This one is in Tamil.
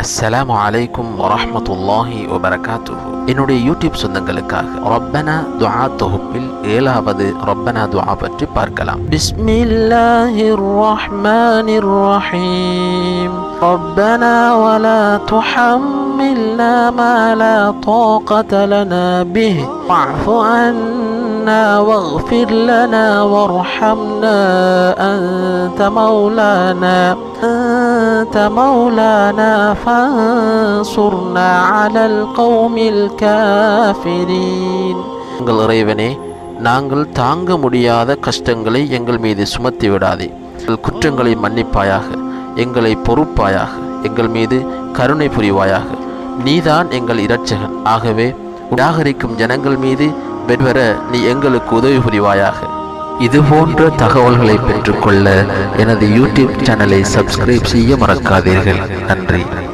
அஸ்ஸலாமு அலைக்கும் வரஹ்மத்துல்லாஹி வபரகாத்துஹு. என்னுடைய யூடியூப் சொந்தங்களுக்காக ரப்பனா துஆ தொகுப்பில் 7வது ரப்பனா துஆ பற்றி பார்க்கலாம். பிஸ்மில்லாஹிர் ரஹ்மானிர் ரஹீம். ரப்பனா வலா துஹம்மில்னா மா லா طاقة لنا به واعف عنا واغفر لنا وارحمنا أنت مولانا فانصرنا على القوم الكافرين. எங்கள் இறைவனே, நாங்கள் தாங்க முடியாத கஷ்டங்களை எங்கள் மீது சுமத்தி விடாதே. எங்கள் குற்றங்களை மன்னிப்பாயாக, எங்களை பொறுப்பாயாக, எங்கள் மீது கருணை புரிவாயாக. நீதான் எங்கள் இரட்சகன். ஆகவே நிராகரிக்கும் ஜனங்கள் மீது வெற்றி பெற நீ எங்களுக்கு உதவி புரிவாயாக. இது போன்ற தகவல்களை பெற்றுக்கொள்ள எனது யூடியூப் சேனலை சப்ஸ்கிரைப் செய்ய மறக்காதீர்கள். நன்றி.